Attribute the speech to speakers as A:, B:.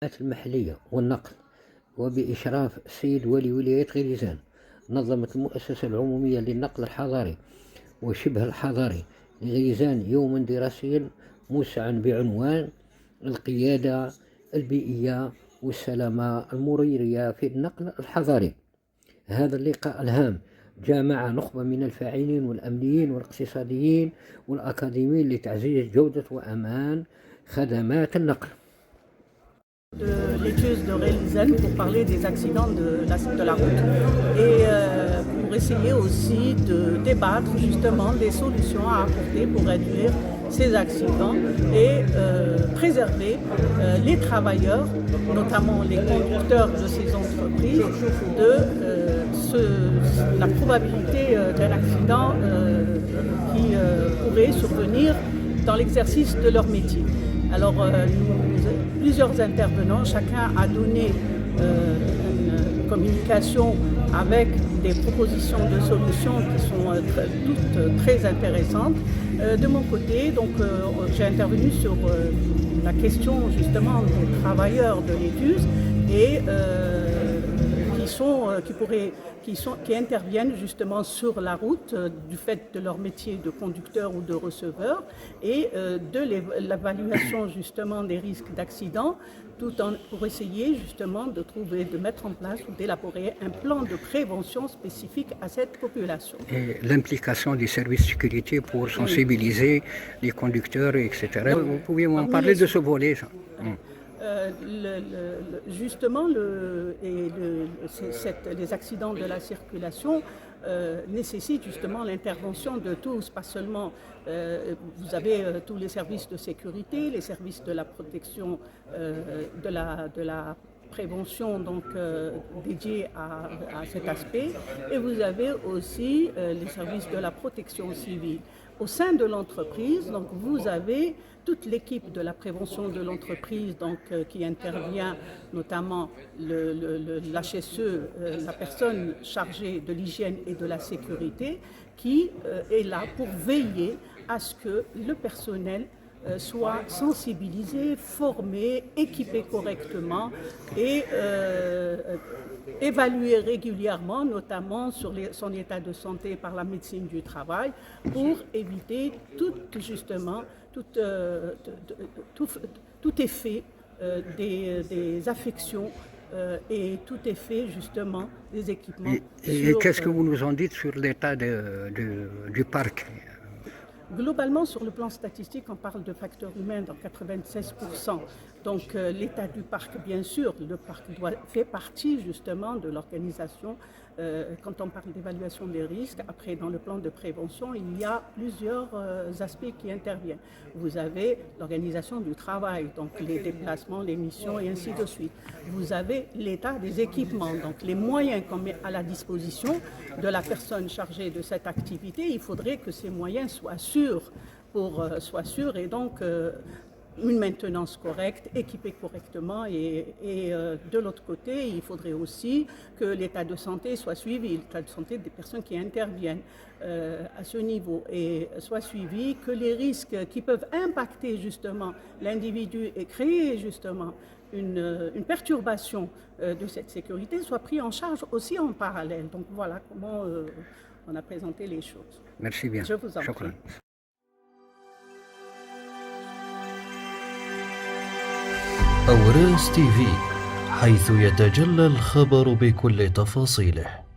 A: المحلية والنقل وبإشراف السيد والي ولاية غليزان، نظمت المؤسسة العمومية للنقل الحضري وشبه الحضري لغليزان يوما دراسيا موسعا بعنوان القيادة البيئية والسلامة المرورية في النقل الحضري. هذا اللقاء الهام جامع نخبة من الفاعلين والأمنيين والاقتصاديين والأكاديميين لتعزيز جودة وأمان خدمات النقل.
B: De l'étude de Rélisane pour parler des accidents de la route et pour essayer aussi de débattre justement des solutions à apporter pour réduire ces accidents et préserver les travailleurs, notamment les conducteurs de ces entreprises, de la probabilité d'un accident qui pourrait survenir dans l'exercice de leur métier. Alors, plusieurs intervenants, chacun a donné une communication avec des propositions de solutions qui sont toutes très intéressantes. De mon côté, donc, j'ai intervenu sur la question justement des travailleurs de l'ETUS et qui interviennent justement sur la route du fait de leur métier de conducteur ou de receveur et de l'évaluation justement des risques d'accident, pour essayer justement de mettre en place ou d'élaborer un plan de prévention spécifique à cette population.
A: Et l'implication du service de sécurité pour sensibiliser les conducteurs, etc. Vous pouvez m'en parler de ce volet, ça.
B: Justement, les accidents de la circulation nécessitent justement l'intervention de tous, pas seulement vous avez tous les services de sécurité, les services de la protection, de la prévention donc dédiés à cet aspect, et vous avez aussi les services de la protection civile. Au sein de l'entreprise, donc vous avez toute l'équipe de la prévention de l'entreprise qui intervient, notamment l'HSE, la personne chargée de l'hygiène et de la sécurité, qui est là pour veiller à ce que le personnel soit sensibilisé, formé, équipé correctement et évalué régulièrement, notamment sur son état de santé par la médecine du travail, pour éviter tout effet des affections et tout effet justement des équipements.
A: Et qu'est-ce que vous nous en dites sur l'état du parc?
B: Globalement, sur le plan statistique, on parle de facteurs humains dans 96%. Donc l'état du parc, bien sûr, le parc fait partie justement de l'organisation. Quand on parle d'évaluation des risques, après dans le plan de prévention, il y a plusieurs aspects qui interviennent. Vous avez l'organisation du travail, donc les déplacements, les missions et ainsi de suite. Vous avez l'état des équipements, donc les moyens qu'on met à la disposition de la personne chargée de cette activité. Il faudrait que ces moyens soient sûrs et donc une maintenance correcte, équipée correctement et de l'autre côté, il faudrait aussi que l'état de santé soit suivi, l'état de santé des personnes qui interviennent à ce niveau et soit suivi, que les risques qui peuvent impacter justement l'individu et créer justement une perturbation de cette sécurité soient pris en charge aussi en parallèle. Donc voilà comment on a présenté les choses.
A: Merci bien.
B: Je vous en prie.
C: أوراس تي في، حيث يتجلى الخبر بكل تفاصيله.